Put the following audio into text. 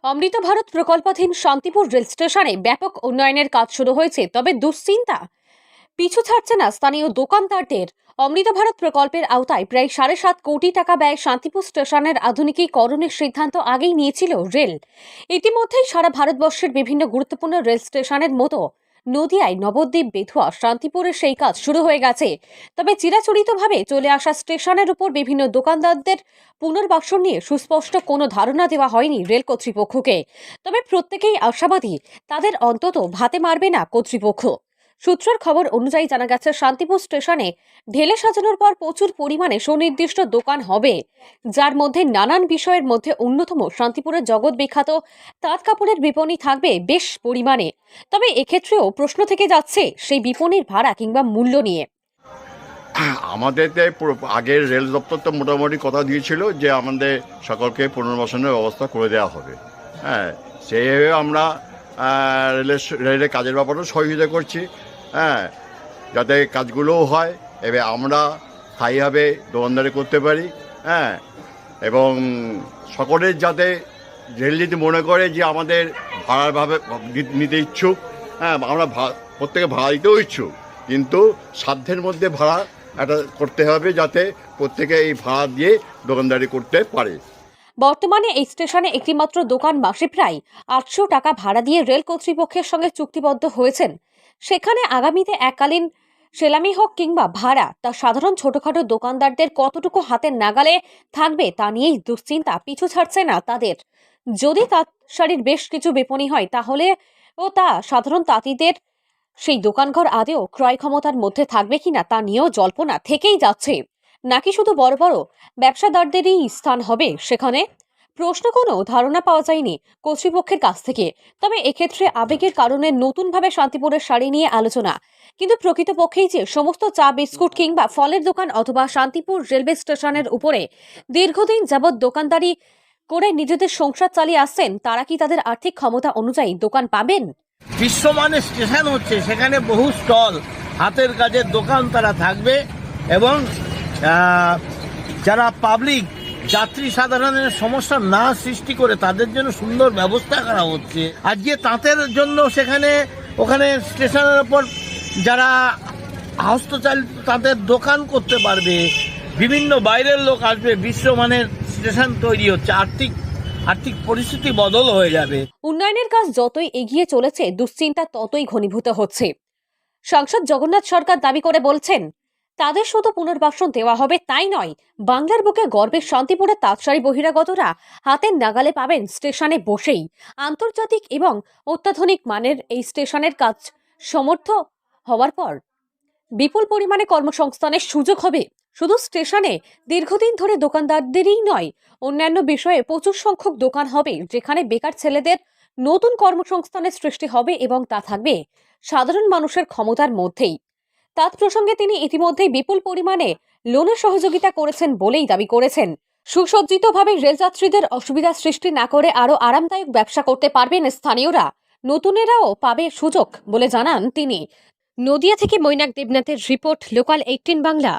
অমৃত Bharat প্রকল্পাধীন Shantipur rail স্টেশনে ব্যাপক উন্নয়নের কাজ শুরু হয়েছে, তবে দুশ্চিন্তা পিছু ছাড়ছে না স্থানীয় দোকানদারদের। অমৃত ভারত প্রকল্পের আওতায় প্রায় 7.5 কোটি টাকা ব্যয়ে শান্তিপুর স্টেশনের আধুনিকীকরণের সিদ্ধান্ত আগেই নিয়েছিল রেল। ইতিমধ্যেই সারা ভারতবর্ষের বিভিন্ন গুরুত্বপূর্ণ রেল স্টেশনের মতো নদিয়ায় নবদ্বীপ, বেথুয়া, শান্তিপুরে সেই কাজ শুরু হয়ে গেছে। তবে চিরাচরিতভাবে চলে আসা স্টেশনের উপর বিভিন্ন দোকানদারদের পুনর্বাসন নিয়ে সুস্পষ্ট কোনো ধারণা দেওয়া হয়নি রেল কর্তৃপক্ষকে। তবে প্রত্যেকেই আশাবাদী তাদের অন্তত ভাতে মারবে না কর্তৃপক্ষ। সূত্রের খবর অনুযায়ী জানা গেছে, শান্তিপুর স্টেশনে ঢেলে সাজানোর পর প্রচুর পরিমাণে সুনির্দিষ্ট দোকান হবে, যার মধ্যে নানান বিষয়ের মধ্যে অন্যতম শান্তিপুরের জগৎ বিখ্যাত তাঁত কাপড়ের বিপণী থাকবে বেশ পরিমাণে। তবে এক্ষেত্রেও প্রশ্ন থেকে যাচ্ছে সেই বিপণীর ভাড়া কিংবা মূল্য নিয়ে। আমাদের আগের রেল দপ্তর তো মোটামুটি কথা দিয়েছিল যে আমাদের সকলকে পুনর্বাসনের ব্যবস্থা করে দেওয়া হবে। হ্যাঁ, সেইভাবে আমরা রেলের কাজের ব্যাপারেও সহযোগিতা করছি। হ্যাঁ, যাতে কাজগুলোও হয়, এবার আমরা স্থায়ীভাবে দোকানদারি করতে পারি। হ্যাঁ, এবং সকলের যাতে রেল যদি মনে করে যে আমাদের ভাড়াভাবে নিতে ইচ্ছুক, হ্যাঁ, আমরা প্রত্যেকে ভাড়া দিতেও ইচ্ছুক, কিন্তু সাধ্যের মধ্যে ভাড়া এটা করতে হবে যাতে প্রত্যেকে এই ভাড়া দিয়ে দোকানদারি করতে পারে। বর্তমানে এই স্টেশনে একটিমাত্র দোকান মাসে প্রায় 800 টাকা ভাড়া দিয়ে রেল কর্তৃপক্ষের সঙ্গে চুক্তিবদ্ধ হয়েছেন। সেখানে আগামীতে এককালীন সেলামি হোক কিংবা ভাড়া, তা সাধারণ ছোটখাটো দোকানদারদের কতটুকু হাতের নাগালে থাকবে তা নিয়েই দুশ্চিন্তা পিছু ছাড়ছে না তাদের। যদি তাঁত শাড়ির বেশ কিছু বিপণী হয়, তাহলে তা সাধারণ তাঁতিদের সেই দোকানঘর আদেও ক্রয় ক্ষমতার মধ্যে থাকবে কিনা তা নিয়েও জল্পনা থেকেই যাচ্ছে। নাকি শুধু বড় বড় ব্যবসাদারদেরই স্থান হবে সেখানে, প্রশ্ন কোনো ধারণা পাওয়া যায়নি কর্তৃপক্ষের কাছ থেকে। তবে এক্ষেত্রে আবেগের কারণে নতুনভাবে শান্তিপুরের শাড়ি নিয়ে আলোচনা, কিন্তু প্রকৃতপক্ষেই যে সমস্ত চা বিস্কুট কিংবা ফলের দোকান অথবা শান্তিপুর রেলওয়ে স্টেশনের উপরে দীর্ঘদিন যাবৎ দোকানদারি করে নিজেদের সংসার চালিয়ে আসছেন, তারা কি তাদের আর্থিক ক্ষমতা অনুযায়ী দোকান পাবেন? বিশ্বমানের স্টেশন হচ্ছে, সেখানে বহু স্টল, হাতের কাজের দোকান তারা থাকবে, এবং যারা পাবলিক যাত্রী সাধারণের সমস্যা না সৃষ্টি করে তাদের জন্য সুন্দর ব্যবস্থা করা হচ্ছে। আজকে তাঁতের জন্য ওখানে স্টেশনের ওপর যারা হস্তচালিত তাদের দোকান করতে পারবে, বিভিন্ন বাইরের লোক আসবে, বিশ্বমানের স্টেশন তৈরি হচ্ছে, আর্থিক পরিস্থিতি বদল হয়ে যাবে। উন্নয়নের কাজ যতই এগিয়ে চলেছে, দুশ্চিন্তা ততই ঘনীভূত হচ্ছে। সাংসদ জগন্নাথ সরকার দাবি করে বলছেন, তাদের শুধু পুনর্বাসন দেওয়া হবে তাই নয়, বাংলার বুকে গর্বের শান্তিপুরের তাঁতশাড়ি বহিরাগতরা হাতের নাগালে পাবেন স্টেশনে বসেই। আন্তর্জাতিক এবং অত্যাধুনিক মানের এই স্টেশনের কাজ সমর্থ হওয়ার পর বিপুল পরিমাণে কর্মসংস্থানের সুযোগ হবে। শুধু স্টেশনে দীর্ঘদিন ধরে দোকানদারদেরই নয়, অন্যান্য বিষয়ে প্রচুর সংখ্যক দোকান হবে, যেখানে বেকার ছেলেদের নতুন কর্মসংস্থানের সৃষ্টি হবে এবং তা থাকবে সাধারণ মানুষের ক্ষমতার মধ্যেই। তাঁত প্রসঙ্গে তিনি ইতিমধ্যেই বিপুল পরিমাণে লোনের সহযোগিতা করেছেন বলেই দাবি করেছেন। সুসজ্জিতভাবে রেলযাত্রীদের অসুবিধা সৃষ্টি না করে আরও আরামদায়ক ব্যবসা করতে পারবেন স্থানীয়রা, নতুনেরাও পাবে সুযোগ বলে জানান তিনি। নদিয়া থেকে মৈনাক দেবনাথের রিপোর্ট, লোকাল 18 বাংলা।